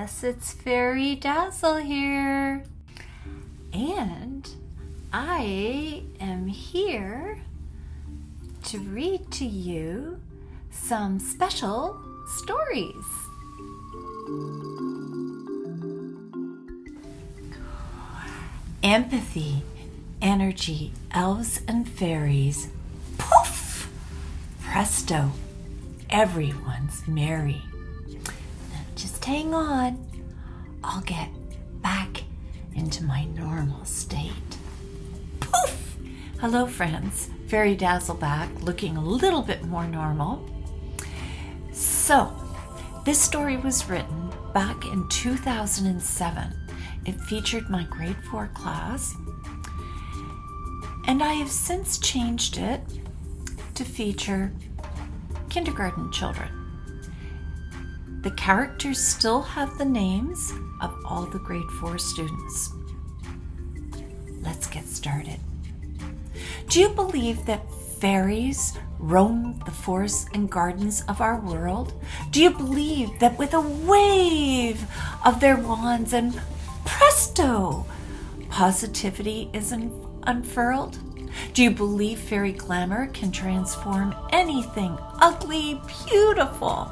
Yes, it's Fairy Dazzle here. And I am here to read to you some special stories. Empathy, energy, elves and fairies. Poof! Presto, everyone's merry. Now just hang on. I'll get back into my normal state. Poof! Hello, friends. Fairy Dazzle back, looking a little bit more normal. So, this story was written back in 2007. It featured my grade 4 class, and I have since changed it to feature kindergarten children. The characters still have the names of all the grade 4 students. Let's get started. Do you believe that fairies roam the forests and gardens of our world? Do you believe that with a wave of their wands and presto, positivity is unfurled? Do you believe fairy glamour can transform anything ugly beautiful?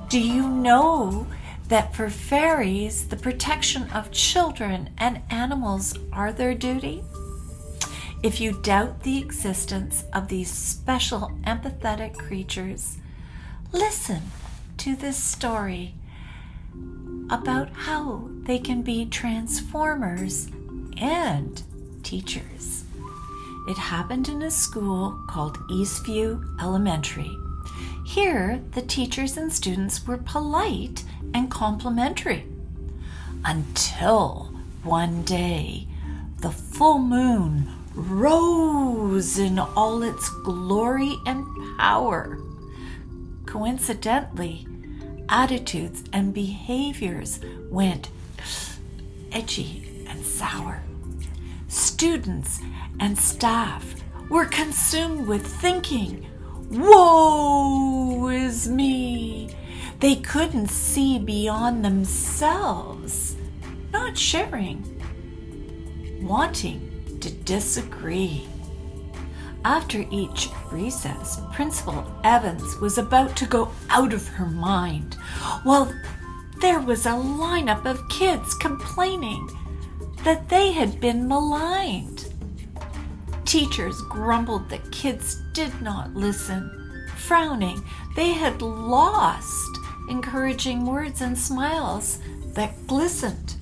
Do you know that for fairies, the protection of children and animals are their duty? If you doubt the existence of these special empathetic creatures, listen to this story about how they can be transformers and teachers. It happened in a school called Eastview Elementary. Here, the teachers and students were polite and complimentary until one day the full moon rose in all its glory and power. Coincidentally, attitudes and behaviors went edgy and sour. Students and staff were consumed with thinking, "Woe is me!" They couldn't see beyond themselves, not sharing, wanting to disagree. After each recess, Principal Evans was about to go out of her mind. Well, there was a lineup of kids complaining that they had been maligned. Teachers grumbled that kids did not listen. Frowning, they had lost encouraging words and smiles that glistened.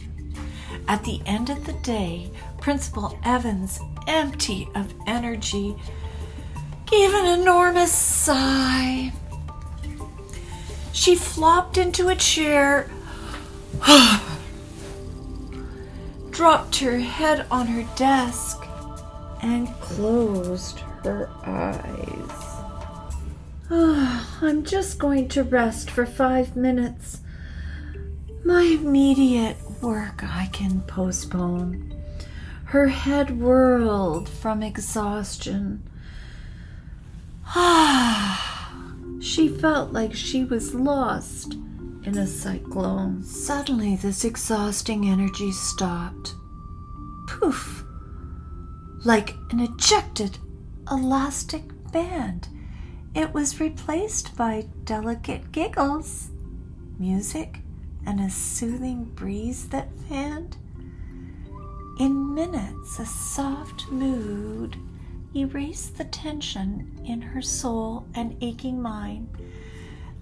At the end of the day, Principal Evans, empty of energy, gave an enormous sigh. She flopped into a chair, dropped her head on her desk, and closed her eyes. I'm just going to rest for 5 minutes. My immediate work I can postpone. Her head whirled from exhaustion. She felt like she was lost in a cyclone. Suddenly, this exhausting energy stopped. Poof! Like an ejected elastic band, it was replaced by delicate giggles, music, and a soothing breeze that fanned. In minutes, a soft mood erased the tension in her soul and aching mind.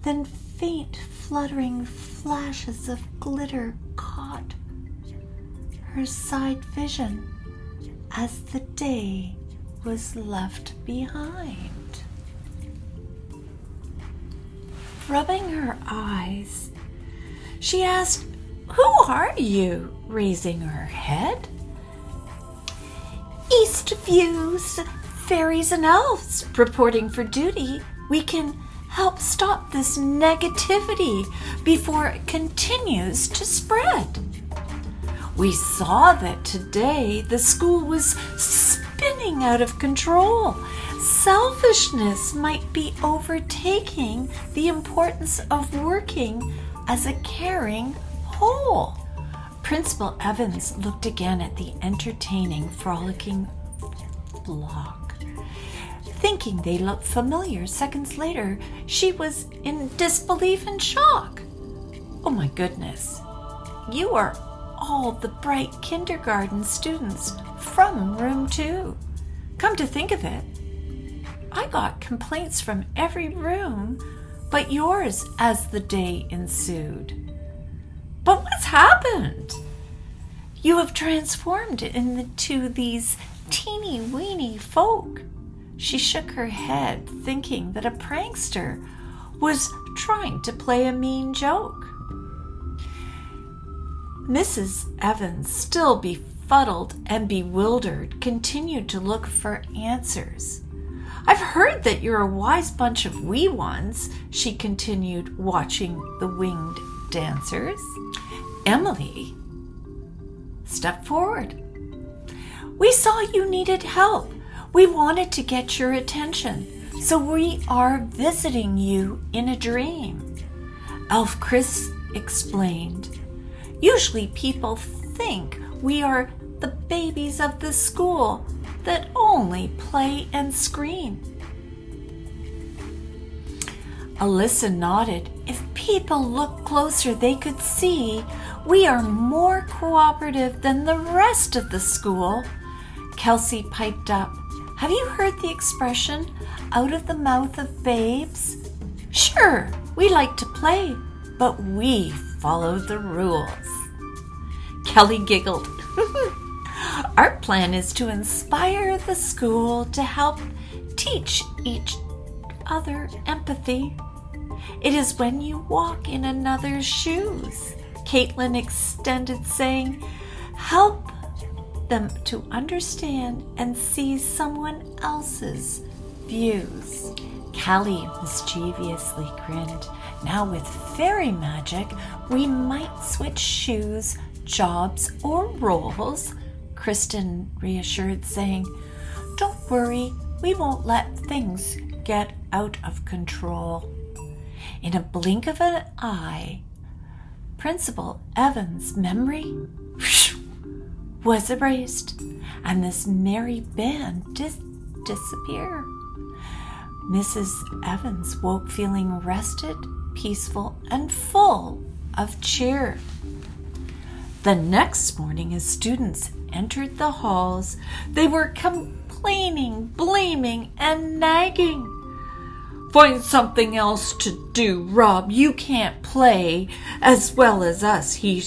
Then faint, fluttering flashes of glitter caught her side vision as the day was left behind. Rubbing her eyes, she asked, "Who are you?" raising her head. "Eastview's Fairies and Elves, reporting for duty. We can help stop this negativity before it continues to spread. We saw that today the school was spinning out of control. Selfishness might be overtaking the importance of working as a caring hole. Principal Evans looked again at the entertaining, frolicking flock. Thinking they looked familiar, seconds later, she was in disbelief and shock. Oh my goodness, you are all the bright kindergarten students from room 2. Come to think of it, I got complaints from every room but yours as the day ensued. But what's happened? You have transformed into these teeny-weeny folk. She shook her head, thinking that a prankster was trying to play a mean joke. Mrs. Evans, still befuddled and bewildered, continued to look for answers. I've heard that you're a wise bunch of wee ones, she continued, watching the winged dancers. Emily stepped forward. We saw you needed help. We wanted to get your attention, so we are visiting you in a dream. Elf Chris explained. Usually people think we are the babies of the school that only play and scream. Alyssa nodded. If people look closer, they could see we are more cooperative than the rest of the school. Kelsey piped up. Have you heard the expression, out of the mouth of babes? Sure, we like to play, but we follow the rules. Kelly giggled. Our plan is to inspire the school to help teach each other empathy. It is when you walk in another's shoes, Caitlin extended, saying, help them to understand and see someone else's views. Callie mischievously grinned. Now with fairy magic, we might switch shoes, jobs, or roles, Kristen reassured, saying, don't worry, we won't let things get out of control. In a blink of an eye, Principal Evans' memory was erased, and this merry band disappeared. Mrs. Evans woke feeling rested, peaceful, and full of cheer. The next morning, as students entered the halls, they were complaining, blaming, and nagging. Find something else to do, Rob. You can't play as well as us, he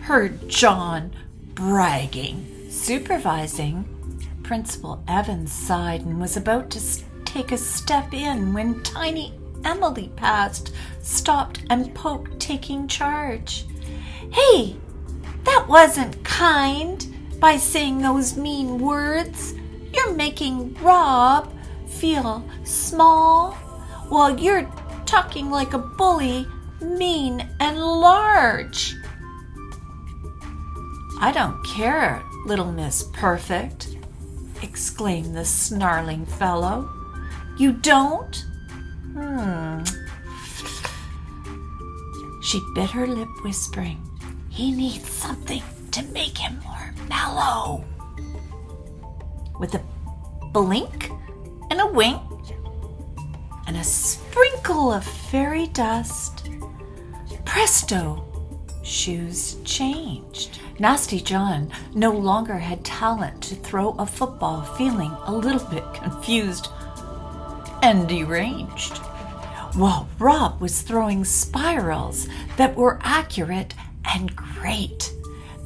heard John bragging. Supervising, Principal Evans sighed and was about to take a step in when tiny Emily passed, stopped, and poked, taking charge. Hey, that wasn't kind by saying those mean words. You're making Rob feel small while you're talking like a bully, mean and large. I don't care, little Miss Perfect, exclaimed the snarling fellow. You don't? She bit her lip, whispering, he needs something to make him more mellow. With a blink and a wink and a sprinkle of fairy dust, presto, shoes changed. Nasty John no longer had talent to throw a football, feeling a little bit confused and deranged, while Rob was throwing spirals that were accurate and great.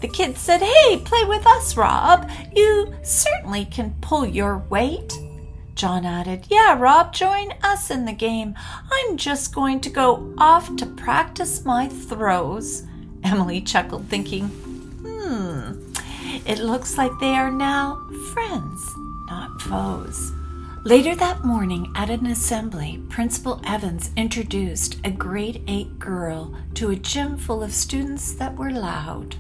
The kids said, hey, play with us, Rob. You certainly can pull your weight. John added, yeah, Rob, join us in the game. I'm just going to go off to practice my throws. Emily chuckled, thinking, it looks like they are now friends, not foes. Later that morning at an assembly, Principal Evans introduced a grade 8 girl to a gym full of students that were loud.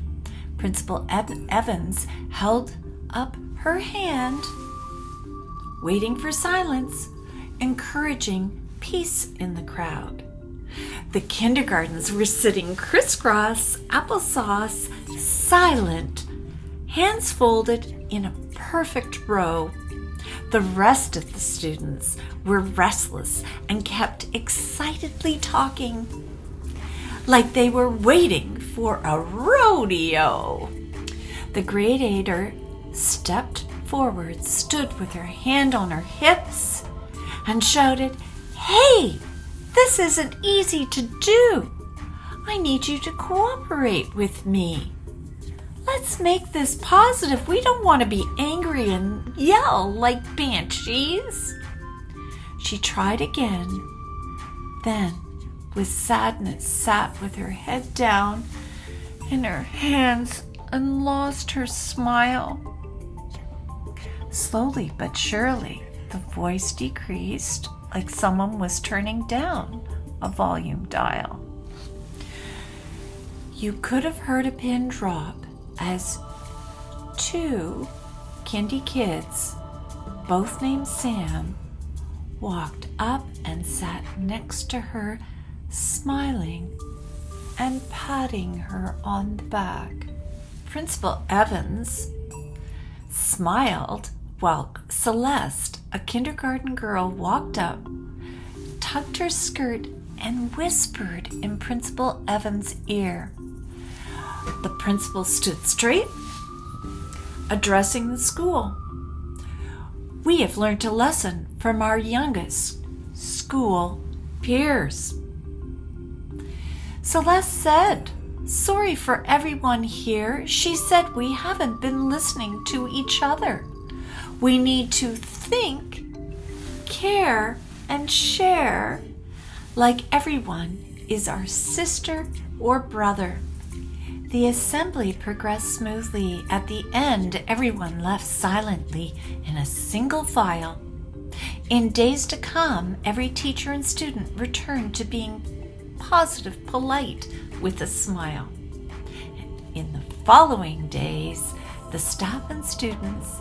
Principal Evans held up her hand, waiting for silence, encouraging peace in the crowd. The kindergartens were sitting crisscross, applesauce, silent, hands folded in a perfect row. The rest of the students were restless and kept excitedly talking, like they were waiting for a rodeo. The grade eighter stepped forward, stood with her hand on her hips, and shouted, "Hey, this isn't easy to do. I need you to cooperate with me. Let's make this positive. We don't want to be angry and yell like banshees." She tried again, then with sadness sat with her head down in her hands and lost her smile. Slowly but surely, the voice decreased, like someone was turning down a volume dial. You could have heard a pin drop as two kindy kids, both named Sam, walked up and sat next to her, smiling and patting her on the back. Principal Evans smiled while Celeste, a kindergarten girl, walked up, tugged her skirt, and whispered in Principal Evans' ear. The principal stood straight, addressing the school. "We have learned a lesson from our youngest school peers." Celeste said, "Sorry for everyone here. She said we haven't been listening to each other. We need to think, care, and share like everyone is our sister or brother." The assembly progressed smoothly. At the end, everyone left silently in a single file. In days to come, every teacher and student returned to being positive, polite, with a smile. And in the following days, the staff and students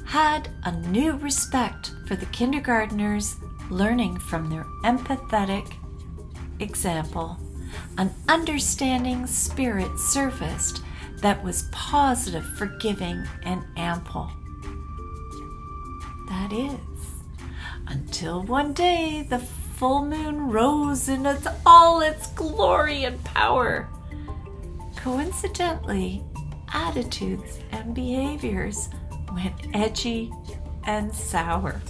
had a new respect for the kindergartners, learning from their empathetic example. An understanding spirit surfaced that was positive, forgiving, and ample. That is, until one day the full moon rose in all its glory and power. Coincidentally, attitudes and behaviors went edgy and sour.